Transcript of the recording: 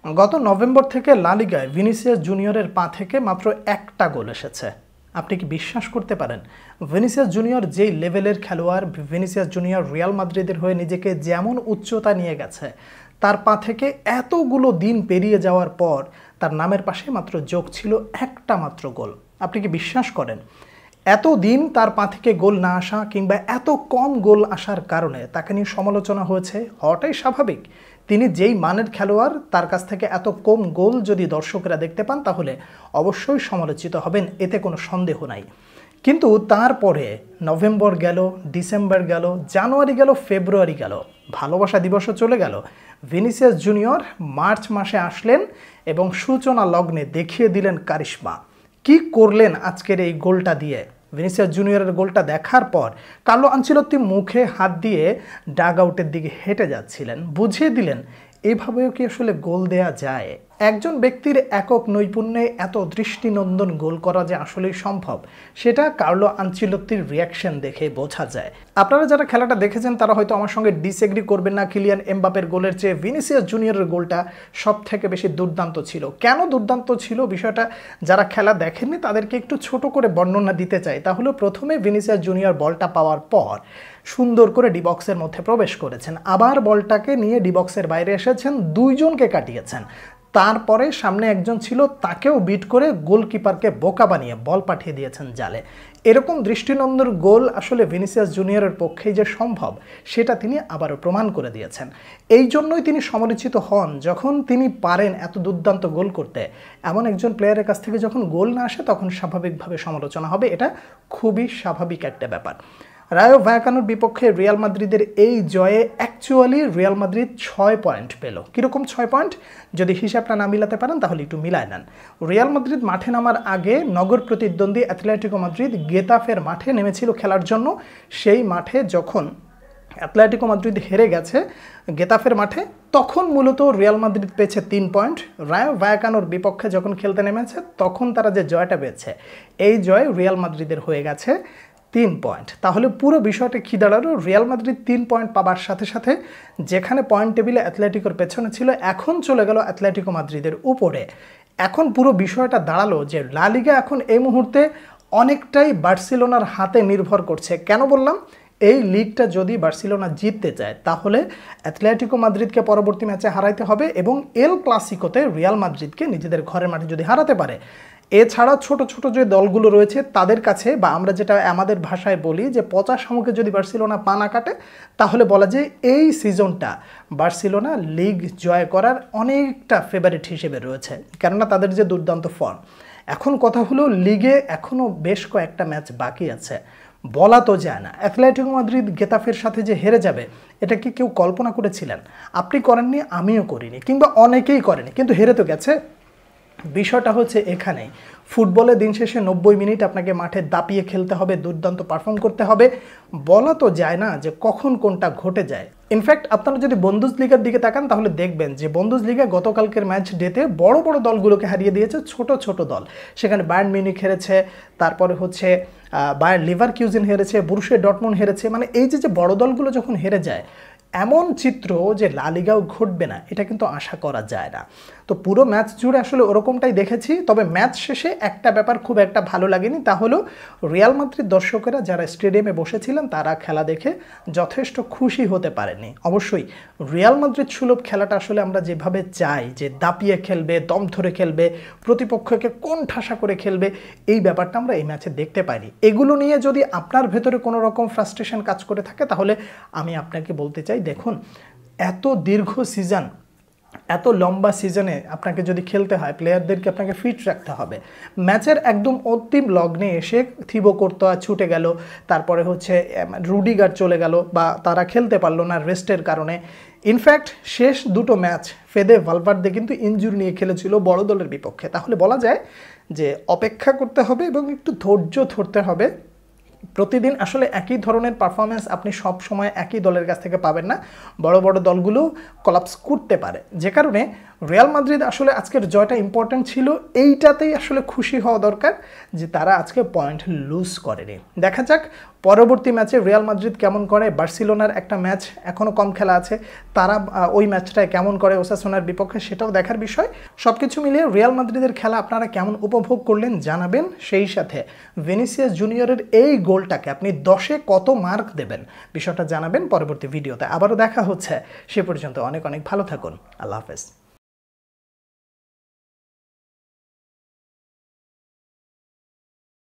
গত নভেম্বর থেকে লা লিগায় ভিনিসিয়াস জুনিয়রের পা থেকে মাত্র একটা গোল এসেছে। আপনি কি বিশ্বাস করতে পারেন ভিনিসিয়াস জুনিয়র যেই লেভেলের খেলোয়াড়, ভিনিসিয়াস জুনিয়র রিয়াল মাদ্রিদের হয়ে নিজেকে যেমন উচ্চতা নিয়ে গেছে, তার পা থেকে এতগুলো দিন পেরিয়ে যাওয়ার পর তার নামের পাশে মাত্র যোগ ছিল একটা মাত্র গোল। আপনি কি বিশ্বাস করেন এত দিন তার পা থেকে গোল না আসা কিংবা এত কম গোল আসার কারণে তাকে নিয়ে সমালোচনা হয়েছে? হওয়াটাই স্বাভাবিক। তিনি যেই মানের খেলোয়াড়, তার কাছ থেকে এত কম গোল যদি দর্শকরা দেখতে পান তাহলে অবশ্যই সমালোচিত হবেন, এতে কোনো সন্দেহ নাই। কিন্তু তারপরে নভেম্বর গেল, ডিসেম্বর গেল, জানুয়ারি গেল, ফেব্রুয়ারি গেল, ভালোবাসা দিবসও চলে গেল। ভিনিসিয়াস জুনিয়র মার্চ মাসে আসলেন এবং সূচনা লগ্নে দেখিয়ে দিলেন কারিশমা। কি করলেন আজকের এই গোলটা দিয়ে? ভিনিসিয়াস জুনিয়রের গোলটা দেখার পর কার্লো আনচেলত্তি মুখে হাত দিয়ে ডাগ আউটের দিকে হেঁটে যাচ্ছিলেন, বুঝিয়ে দিলেন এভাবেও কি আসলে গোল দেয়া যায়। একজন ব্যক্তির একক নৈপুণ্যে এত দৃষ্টিনন্দন গোল করা যে আসলেই সম্ভব, সেটা কার্লো আনচেলত্তির রিয়াকশন দেখে বোঝা যায়। আপনারা যারা খেলাটা দেখেছেন তারা হয়তো আমার সঙ্গে ডিসএগ্রি করবেন না, কিলিয়ান এমবাপের গোলের চেয়ে ভিনিসিয়াস জুনিয়রের গোলটা সব থেকে বেশি দুর্দান্ত ছিল। কেন দুর্দান্ত ছিল বিষয়টা যারা খেলা দেখেননি তাদেরকে একটু ছোট করে বর্ণনা দিতে চাই। তাহলে প্রথমে ভিনিসিয়াস জুনিয়র বলটা পাওয়ার পর সুন্দর করে ডিবক্সের মধ্যে প্রবেশ করেছেন, আবার বলটাকে নিয়ে ডিবক্সের বাইরে এসেছেন, দুইজনকে কাটিয়েছেন, তারপরে সামনে একজন ছিল তাকেও বিট করে গোলকিপারকে বোকা বানিয়ে বল পাঠিয়ে দিয়েছেন জালে। এরকম দৃষ্টিনন্দন গোল আসলে ভিনিসিয়াস জুনিয়রের পক্ষেই যে সম্ভব সেটা তিনি আবারও প্রমাণ করে দিয়েছেন। এই জন্যই তিনি সমালোচিত হন, যখন তিনি পারেন এত দুর্দান্ত গোল করতে। এমন একজন প্লেয়ারের কাছ থেকে যখন গোল না আসে তখন স্বাভাবিকভাবে সমালোচনা হবে, এটা খুবই স্বাভাবিক একটা ব্যাপার। রায়ো ভায়াকানোর বিপক্ষে রিয়াল মাদ্রিদের এই জয়ে অ্যাকচুয়ালি রিয়াল মাদ্রিদ 6 পয়েন্ট পেল। কীরকম 6 পয়েন্ট? যদি হিসাবটা না মিলাতে পারেন তাহলে একটু মিলায় নেন। রিয়াল মাদ্রিদ মাঠে নামার আগে নগর প্রতিদ্বন্দ্বী অ্যাথলেটিকো মাদ্রিদ গেতাফের মাঠে নেমেছিল খেলার জন্য। সেই মাঠে যখন অ্যাথলেটিকো মাদ্রিদ হেরে গেছে গেতাফের মাঠে, তখন মূলত রিয়াল মাদ্রিদ পেয়েছে 3 পয়েন্ট। রায়ো ভায়াকানোর বিপক্ষে যখন খেলতে নেমেছে তখন তারা যে জয়টা পেয়েছে, এই জয় রিয়াল মাদ্রিদের হয়ে গেছে 3 পয়েন্ট। তাহলে পুরো বিষয়টা কী দাঁড়ালো? রিয়াল মাদ্রিদ 3 পয়েন্ট পাবার সাথে সাথে যেখানে পয়েন্ট টেবিলে অ্যাথলেটিকোর পেছনে ছিল, এখন চলে গেল অ্যাথলেটিকো মাদ্রিদের উপরে। এখন পুরো বিষয়টা দাঁড়ালো যে লা লিগা এখন এই মুহূর্তে অনেকটাই বার্সেলোনার হাতে নির্ভর করছে। কেন বললাম? এই লিগটা যদি বার্সেলোনা জিততে চায় তাহলে অ্যাথলেটিকো মাদ্রিদকে পরবর্তী ম্যাচে হারাইতে হবে এবং এল ক্লাসিকোতে রিয়াল মাদ্রিদকে নিজেদের ঘরের মাঠে যদি হারাতে পারে। এছাড়া ছোট ছোট যে দলগুলো রয়েছে তাদের কাছে, বা আমরা যেটা আমাদের ভাষায় বলি যে পচা শামুকে যদি বার্সেলোনা পা না কাটে, তাহলে বলা যায় এই সিজনটা বার্সেলোনা লিগ জয় করার অনেকটা ফেভারিট হিসেবে রয়েছে, কেননা তাদের যে দুর্দান্ত ফর্ম। এখন কথা হলো লিগে এখনও বেশ কয়েকটা ম্যাচ বাকি আছে, বলা তো যায় না। অ্যাথলেটিকো মাদ্রিদ গেতাফের সাথে যে হেরে যাবে, এটা কি কেউ কল্পনা করেছিলেন? আপনি করেননি, আমিও করিনি, কিংবা অনেকেই করেনি, কিন্তু হেরে তো গেছে। বিষয়টা হচ্ছে এখানে ফুটবলে দিন শেষে 90 মিনিট আপনাকে মাঠে দাপিয়ে খেলতে হবে, দুর্দান্ত পারফর্ম করতে হবে। বলা তো যায় না যে কখন কোনটা ঘটে যায়। ইনফ্যাক্ট আপনারা যদি বুন্দেসলিগার দিকে তাকান তাহলে দেখবেন যে বুন্দেসলিগা গতকালকের ম্যাচ ডেতে বড় বড় দলগুলোকে হারিয়ে দিয়েছে ছোট ছোট দল। সেখানে বায়ার্ন মিউনিখ হেরেছে, তারপরে হচ্ছে বায়ার লিভারকুজেন হেরেছে, বরুসিয়া ডর্টমুন্ড হেরেছে। মানে এই যে বড় দলগুলো যখন হেরে যায়, এমন চিত্র যে লা লিগাও ঘটবে না এটা কিন্তু আশা করা যায় না। তো পুরো ম্যাচ জুড়ে আসলে ওরকমটাই দেখেছি। তবে ম্যাচ শেষে একটা ব্যাপার খুব একটা ভালো লাগেনি, তা হলো রিয়াল মাদ্রিদ দর্শকেরা যারা স্টেডিয়ামে বসেছিলেন তারা খেলা দেখে যথেষ্ট খুশি হতে পারেনি। অবশ্যই রিয়াল মাদ্রিদ সুলভ খেলাটা আসলে আমরা যেভাবে চাই, যে দাপিয়ে খেলবে, দম ধরে খেলবে, প্রতিপক্ষকে কোণঠাসা করে খেলবে, এই ব্যাপারটা আমরা এই ম্যাচে দেখতে পাইনি। এগুলো নিয়ে যদি আপনার ভেতরে কোনো রকম ফ্রাস্ট্রেশন কাজ করে থাকে তাহলে আমি আপনাকে বলতে চাই, দেখুন এত দীর্ঘ সিজন, এত লম্বা সিজনে আপনাকে যদি খেলতে হয়, প্লেয়ারদেরকে আপনাকে ফিট রাখতে হবে। ম্যাচের একদম অন্তিম লগ্নে এসে থিবো কোর্তোয়া ছুটে গেল, তারপরে হচ্ছে রুডিগার চলে গেল, বা তারা খেলতে পারলো না রেস্টের কারণে। ইনফ্যাক্ট শেষ দুটো ম্যাচ ফেদে ভালভার্দে কিন্তু ইনজুরি নিয়ে খেলেছিল বড় দলের বিপক্ষে। তাহলে বলা যায় যে অপেক্ষা করতে হবে এবং একটু ধৈর্য ধরতে হবে। প্রতিদিন আসলে একই ধরনের পারফরমেন্স আপনি সব সময় একই দলের কাছ থেকে পাবেন না, বড় বড় দলগুলো কলাপস করতে পারে। যে কারণে রিয়াল মাদ্রিদ আসলে আজকের জয়টা ইম্পর্ট্যান্ট ছিল, এইটাতেই আসলে খুশি হওয়া দরকার যে তারা আজকে পয়েন্ট লুজ করেনি। দেখা যাক পরবর্তী ম্যাচে রিয়াল মাদ্রিদ কেমন করে, বার্সেলোনার একটা ম্যাচ এখনও কম খেলা আছে, তারা ওই ম্যাচটায় কেমন করে ওসাসুনার বিপক্ষে, সেটাও দেখার বিষয়। সব কিছু মিলিয়ে রিয়াল মাদ্রিদের খেলা আপনারা কেমন উপভোগ করলেন জানাবেন। সেই সাথে ভিনিসিয়াস জুনিয়রের এই গোলটাকে আপনি 10-এ কত মার্ক দেবেন বিষয়টা জানাবেন পরবর্তী ভিডিওতে। আবারও দেখা হচ্ছে, সে পর্যন্ত অনেক অনেক ভালো থাকুন। আল্লাহ হাফেজ।